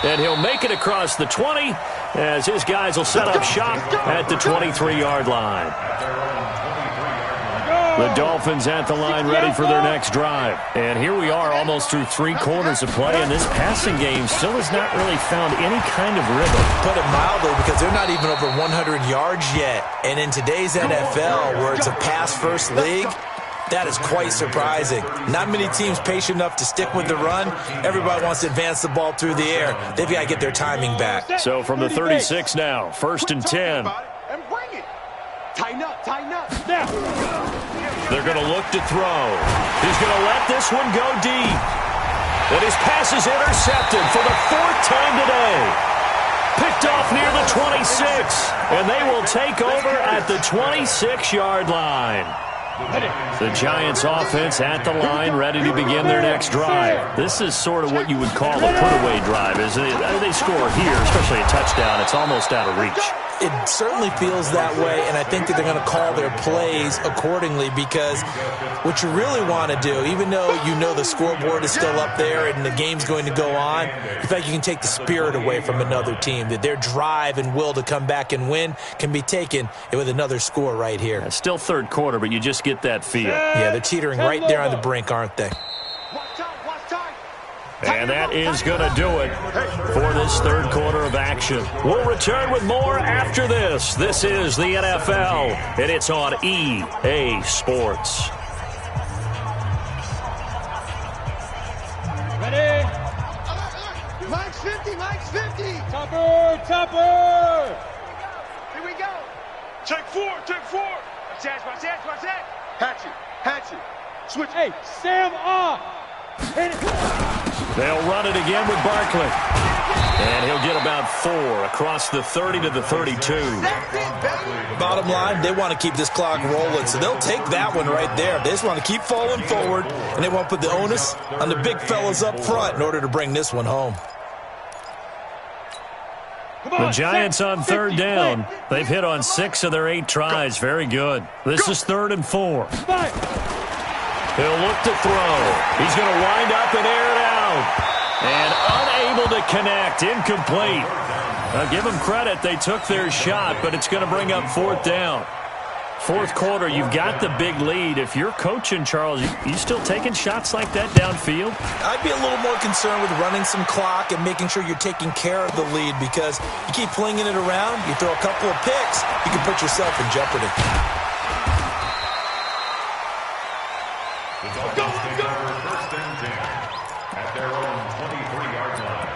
C: And he'll make it across the 20 as his guys will set up shop at the 23-yard line. The Dolphins at the line ready for their next drive. And here we are almost through 3 quarters of play, and this passing game still has not really found any kind of rhythm.
G: Put it mildly, because they're not even over 100 yards yet. And in today's NFL, where it's a pass-first league, that is quite surprising. Not many teams patient enough to stick with the run. Everybody wants to advance the ball through the air. They've got to get their timing back.
C: So from the 36 now, 1st and 10.
A: And bring it. Tighten up, tighten up.
D: Now.
C: They're going to look to throw. He's going to let this one go deep. And his pass is intercepted for the 4th time today. Picked off near the 26. And they will take over at the 26-yard line. The Giants offense at the line ready to begin their next drive. This is sort of what you would call a put-away drive. As they score here, especially a touchdown, it's almost out of reach.
G: It certainly feels that way, and I think that they're going to call their plays accordingly because what you really want to do, even though you know the scoreboard is still up there and the game's going to go on, in fact, you can take the spirit away from another team, that their drive and will to come back and win can be taken with another score right here.
C: It's still 3rd quarter, but you just get that feel.
G: Yeah, they're teetering right there on the brink, aren't they?
C: And that is going to do it for this 3rd quarter of action. We'll return with more after this. This is the NFL, and it's on EA Sports.
D: Ready?
A: Mike's 50, Mike's 50.
D: Topper.
A: Here we go. Check 4. Watch that. Hatchet. Switch.
D: Hey, Sam off. Hit it.
C: They'll run it again with Barkley. And he'll get about 4 across the 30 to the 32.
E: Bottom line, they want to keep this clock rolling, so they'll take that one right there. They just want to keep falling forward, and they want to put the onus on the big fellas up front in order to bring this one home.
C: The Giants on third down. They've hit on 6 of their 8 tries. Very good. This is 3rd and 4. He'll look to throw. He's going to wind up and air it out. And unable to connect. Incomplete. Now give them credit. They took their shot, but it's going to bring up 4th down. 4th quarter, you've got the big lead. If you're coaching, Charles, you still taking shots like that downfield?
E: I'd be a little more concerned with running some clock and making sure you're taking care of the lead, because you keep flinging it around, you throw a couple of picks, you can put yourself in jeopardy.
F: The Dolphins take over 1st and 10 at their own 23-yard line.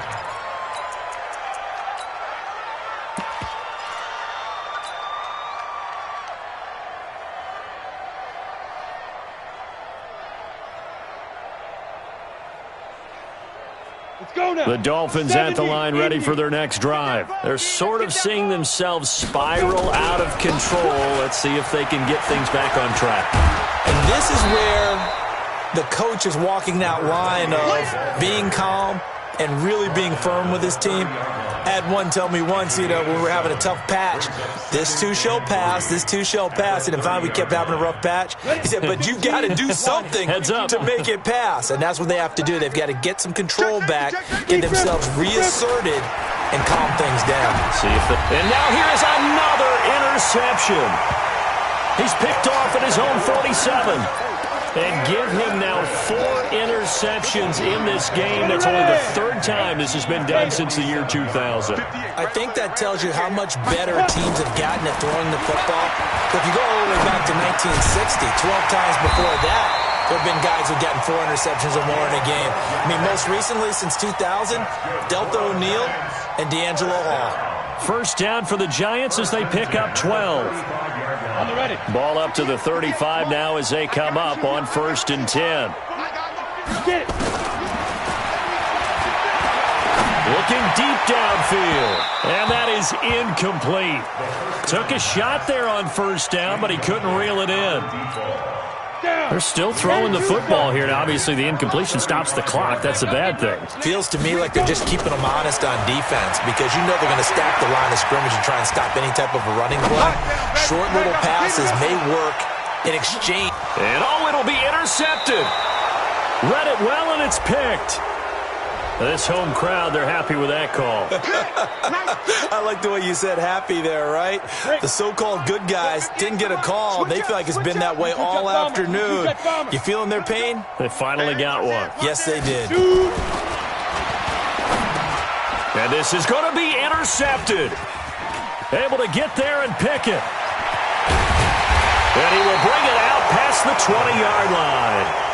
C: The Dolphins at the line, ready for their next drive. They're sort of seeing themselves spiral out of control. Let's see if they can get things back on track.
E: And this is where the coach is walking that line of being calm and really being firm with his team. I had one tell me once, when we were having a tough patch, this too shall pass, this too shall pass. And finally we kept having a rough patch. He said, but you got to do something to make it pass. And that's what they have to do. They've got to get some control back, get themselves reasserted, and calm things down.
C: See if and now here is another interception. He's picked off at his own 47. And give him now 4 interceptions in this game. That's only the 3rd time this has been done since the year 2000.
E: I think that tells you how much better teams have gotten at throwing the football. If you go all the way back to 1960, 12 times before that, there have been guys who've gotten 4 interceptions or more in a game. I mean, most recently, since 2000, Delta O'Neal and D'Angelo Hall.
C: 1st down for the Giants as they pick up 12.
D: On the ready.
C: Ball up to the 35 now as they come up on 1st and 10.
D: Get it.
C: Looking deep downfield. And that is incomplete. Took a shot there on 1st down, but he couldn't reel it in. They're still throwing the football here. Now, obviously, the incompletion stops the clock. That's a bad thing.
E: Feels to me like they're just keeping them honest on defense, because you know they're going to stack the line of scrimmage and try and stop any type of a running play. Short little passes may work in exchange.
C: And it'll be intercepted. Read it well, and it's picked. This home crowd, they're happy with that call.
E: I like the way you said happy there, right? The so-called good guys didn't get a call. They feel like it's been that way all afternoon. You feeling their pain?
C: They finally got one.
E: Yes, they did.
C: And this is going to be intercepted. Able to get there and pick it. And he will bring it out past the 20-yard line.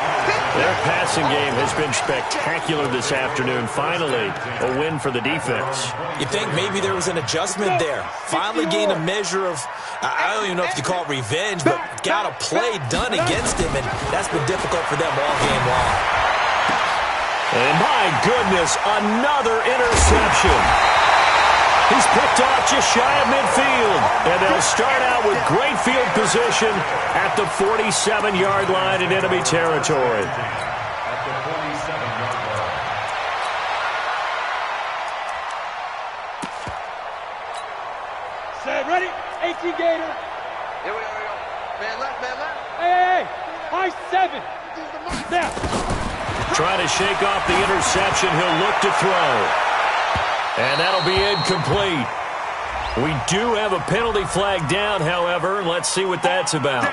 C: Their passing game has been spectacular this afternoon. Finally, a win for the defense.
E: You think maybe there was an adjustment there. Finally gained a measure of, I don't even know if you call it revenge, but got a play done against him, and that's been difficult for them all game long.
C: And my goodness, another interception. He's picked off just shy of midfield. And they'll start out with great field position at the 47-yard line in enemy territory.
F: At the 47-yard line.
D: Set, ready? 18 Gator.
H: Here we go. Man left, man left.
D: Hey. High 7. Now.
C: Trying to shake off the interception. He'll look to throw. And that'll be incomplete. We do have a penalty flag down, however, and let's see what that's about.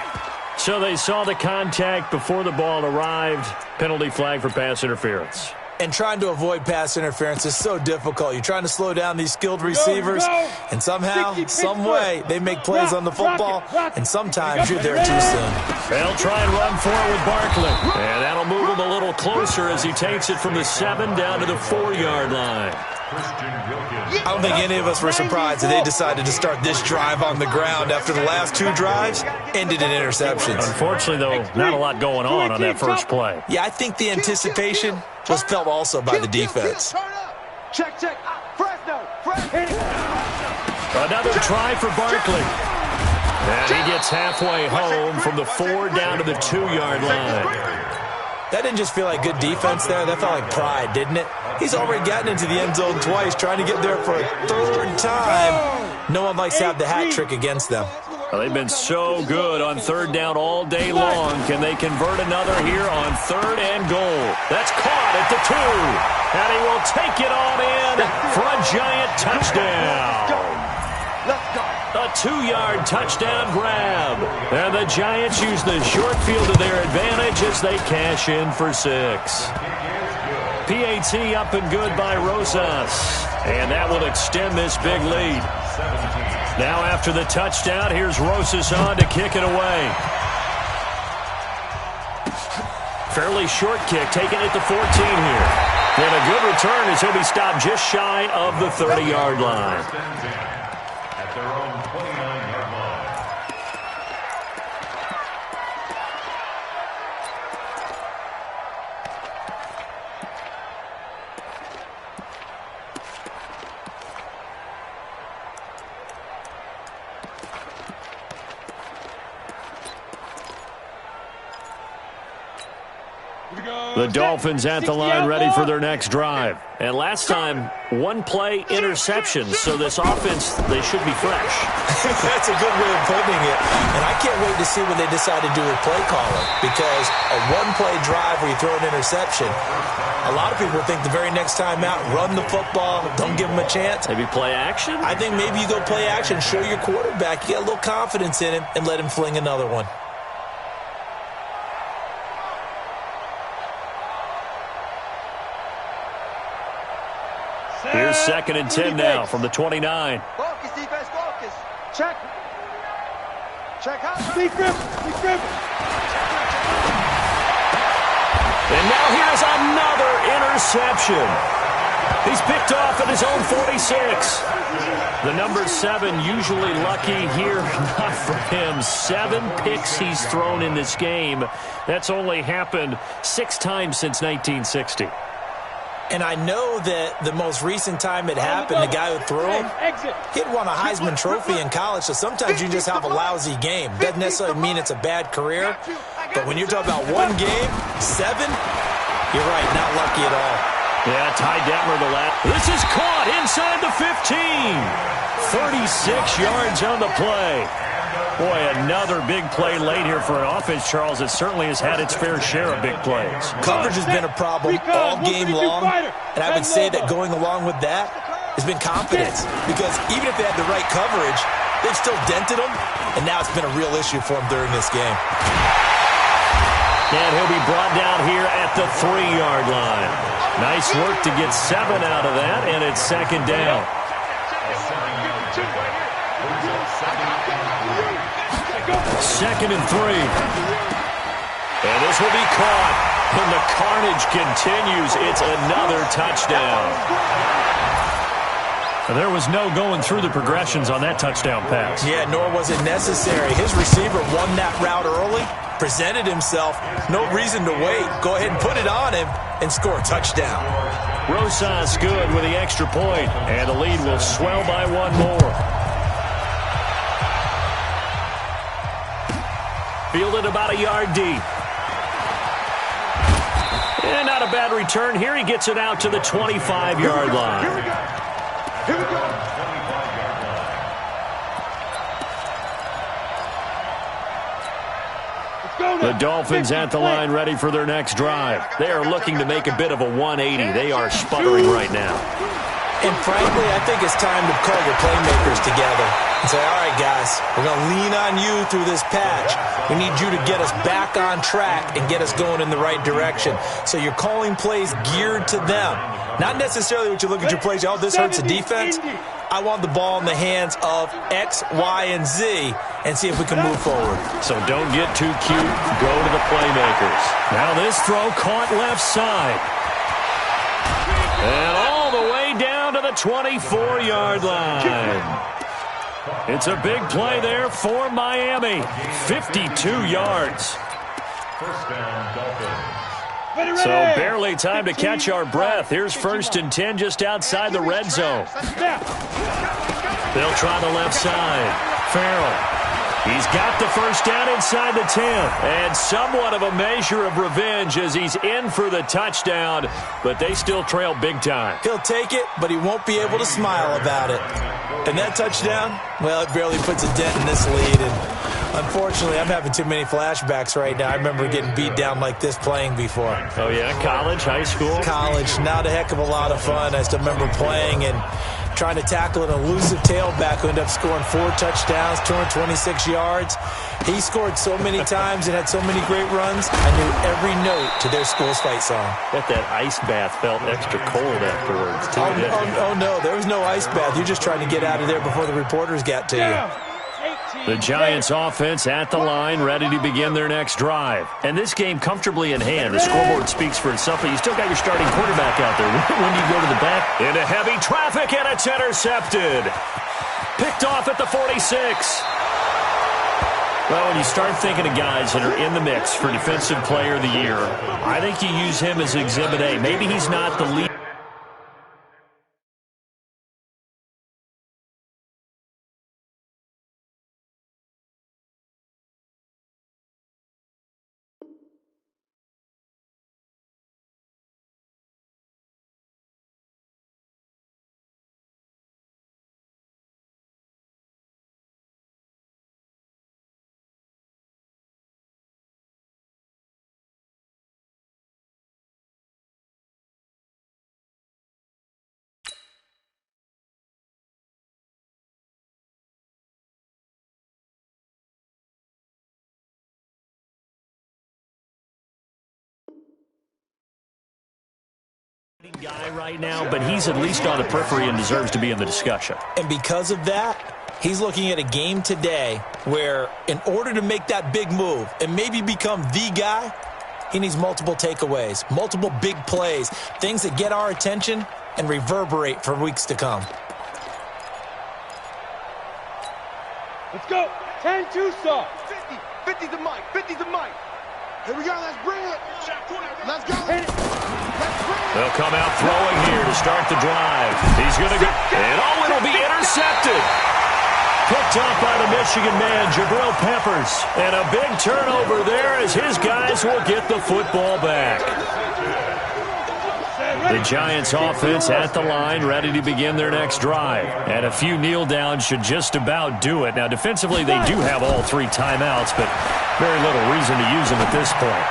C: So they saw the contact before the ball arrived. Penalty flag for pass interference.
E: And trying to avoid pass interference is so difficult. You're trying to slow down these skilled receivers, and somehow, some way, they make plays on the football, and sometimes you're there too soon.
C: They'll try and run for it with Barkley. And that'll move him a little closer as he takes it from the 7 down to the 4-yard line.
E: I don't think any of us were surprised that they decided to start this drive on the ground after the last 2 drives ended in interceptions.
C: Unfortunately, though, not a lot going on that first play.
E: Yeah, I think the anticipation was felt also by the defense.
H: Check. Fresh.
C: Another try for Barkley. And he gets halfway home from the 4 down to the 2-yard line.
G: That didn't just feel like good defense there. That felt like pride, didn't it? He's already gotten into the end zone twice, trying to get there for a 3rd time. No one likes to have the hat trick against them.
C: Well, they've been so good on 3rd down all day long. Can they convert another here on 3rd and goal? That's caught at the 2. And he will take it on in for a giant touchdown. A 2-yard touchdown grab. And the Giants use the short field to their advantage as they cash in for 6. PAT up and good by Rosas. And that will extend this big lead. Now after the touchdown, here's Rosas on to kick it away. Fairly short kick, taken at the 14 here. And a good return as he'll be stopped just shy of the 30-yard line.
F: At their own 29-yard line.
C: The Dolphins at the line ready for their next drive. And last time, 1-play interception. So this offense, they should be fresh.
G: That's a good way of putting it. And I can't wait to see what they decide to do with play calling. Because a 1-play drive where you throw an interception, a lot of people think the very next time out, run the football, don't give them a chance.
C: Maybe play action?
G: I think maybe you go play action, show your quarterback, you get a little confidence in him, and let him fling another one.
C: Here's 2nd and 10 now from the 29.
H: Focus, defense, focus.
D: Check. Check out. Deep grip. Deep grip.
C: And now here's another interception. He's picked off at his own 46. The number 7 usually lucky here. Not for him. 7 picks he's thrown in this game. That's only happened 6 times since 1960.
G: And I know that the most recent time it happened, the guy who threw him, he'd won a Heisman Trophy in college, so sometimes you just have a lousy game. Doesn't necessarily mean it's a bad career, but when you're talking about 1 game, 7, you're right, not lucky at all.
C: Yeah, Ty Detmer the last. This is caught inside the 15. 36 yards on the play. Boy, another big play late here for an offense, Charles, that certainly has had its fair share of big plays.
G: Coverage has been a problem all game long, and I would say that going along with that has been confidence. Because even if they had the right coverage, they've still dented them, and now it's been a real issue for them during this game.
C: And he'll be brought down here at the 3-yard line. Nice work to get 7 out of that, and it's 2nd down. 2nd and 3. And this will be caught. And the carnage continues. It's another touchdown. There was no going through the progressions on that touchdown pass.
G: Yeah, nor was it necessary. His receiver won that route early, presented himself. No reason to wait. Go ahead and put it on him and score a touchdown.
C: Rosas good with the extra point. And the lead will swell by 1 more. Fielded about a yard deep. And not a bad return here. He gets it out to the 25-yard line.
D: Here we go. Here we go.
C: The Dolphins at the line ready for their next drive. They are looking to make a bit of a 180. They are sputtering right now.
G: And frankly, I think it's time to call your playmakers together and say, all right, guys, we're going to lean on you through this patch. We need you to get us back on track and get us going in the right direction. So you're calling plays geared to them. Not necessarily what you look at your plays, oh, this hurts the defense. I want the ball in the hands of X, Y, and Z and see if we can move forward.
C: So don't get too cute. Go to the playmakers. Now this throw caught left side. And all the way down to the 24-yard line. It's a big play there for Miami. 52 yards.
F: First down, Dolphins.
C: So barely time to catch our breath. Here's 1st and 10 just outside the red zone. They'll try the left side. Farrell. He's got the first down inside the 10. And somewhat of a measure of revenge as he's in for the touchdown. But they still trail big time.
G: He'll take it, but he won't be able to smile about it. And that touchdown, well, it barely puts a dent in this lead. And unfortunately, I'm having too many flashbacks right now. I remember getting beat down like this playing before.
C: Oh, yeah? College, high school?
G: College. Not a heck of a lot of fun. I still remember playing and trying to tackle an elusive tailback who ended up scoring 4 touchdowns, 226 yards. He scored so many times and had so many great runs, I knew every note to their school's fight song.
C: Bet that ice bath felt extra cold afterwards, too,
G: Oh, no, there was no ice bath. You're just trying to get out of there before the reporters got to you.
C: The Giants offense at the line, ready to begin their next drive. And this game comfortably in hand. The scoreboard speaks for itself, but you still got your starting quarterback out there. When do you go to the back? Into heavy traffic, and it's intercepted. Picked off at the 46. Well, when you start thinking of guys that are in the mix for Defensive Player of the Year, I think you use him as Exhibit A. Maybe he's not the lead. Guy right now, but he's at least on the periphery and deserves to be in the discussion.
G: And because of that, he's looking at a game today where in order to make that big move and maybe become the guy, he needs multiple takeaways, multiple big plays, things that get our attention and reverberate for weeks to come.
D: Let's go. 10-2 saw.
H: 50 to Mike. 50 to Mike.
D: Here we go. Let's bring it. Let's go. Hit it.
C: They'll come out throwing here to start the drive. He's going to go, and oh, it'll be intercepted. Picked off by the Michigan man, Jabril Peppers. And a big turnover there as his guys will get the football back. The Giants offense at the line, ready to begin their next drive. And a few kneel downs should just about do it. Now, defensively, they do have all 3 timeouts, but very little reason to use them at this point.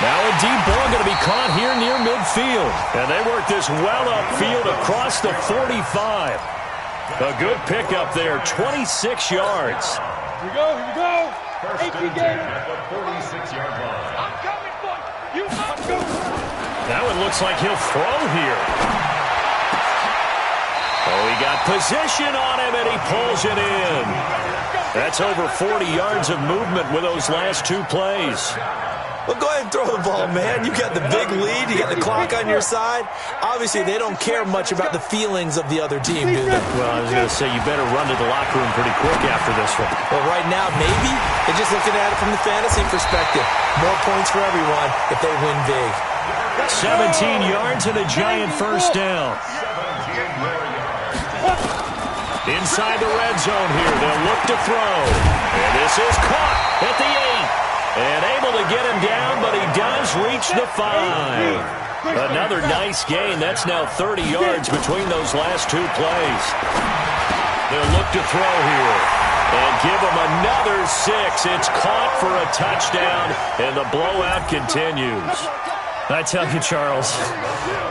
C: Now a deep ball going to be caught here near midfield. And they work this well upfield across the 45. A good pickup there, 26 yards.
D: Here we go, here we go.
F: First and 10 at the 46-yard line.
D: I'm coming for you. Let's go.
C: That one looks like he'll throw here. Oh, he got position on him, and he pulls it in. That's over 40 yards of movement with those last 2 plays.
G: Well, go ahead and throw the ball, man. You got the big lead. You got the clock on your side. Obviously, they don't care much about the feelings of the other team, do they?
C: Well, I was going to say, you better run to the locker room pretty quick after this one.
G: Well, right now, maybe they're just looking at it from the fantasy perspective. More points for everyone if they win big.
C: 17 yards and a giant first down. Inside the red zone here, they'll look to throw. And this is caught at the 8. And able to get him down, but he does reach the 5. Another nice gain. That's now 30 yards between those last 2 plays. They'll look to throw here. And give him another 6. It's caught for a touchdown, and the blowout continues. I tell you, Charles,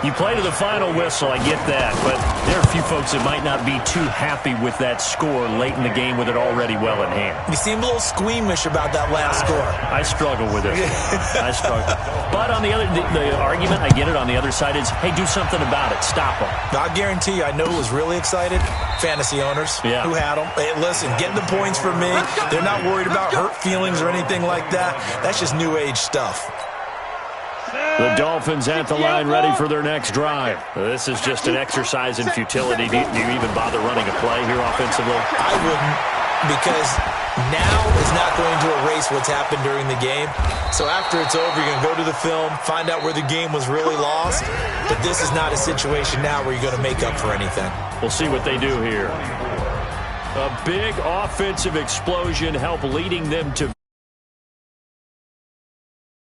C: you play to the final whistle, I get that, but there are a few folks that might not be too happy with that score late in the game with it already well in hand.
G: You seem a little squeamish about that last score.
C: I struggle with it. I struggle. But on the other, the argument, I get it, on the other side is, hey, do something about it. Stop them.
G: I guarantee you, I know who was really excited. Fantasy owners who had them. Hey, listen, getting the points for me. They're not worried about hurt feelings or anything like that. That's just new age stuff.
C: The Dolphins at the line, ready for their next drive. This is just an exercise in futility. Do you even bother running a play here offensively?
G: I wouldn't, because now is not going to erase what's happened during the game. So after it's over, you're going to go to the film, find out where the game was really lost. But this is not a situation now where you're going to make up for anything.
C: We'll see what they do here. A big offensive explosion helped leading them to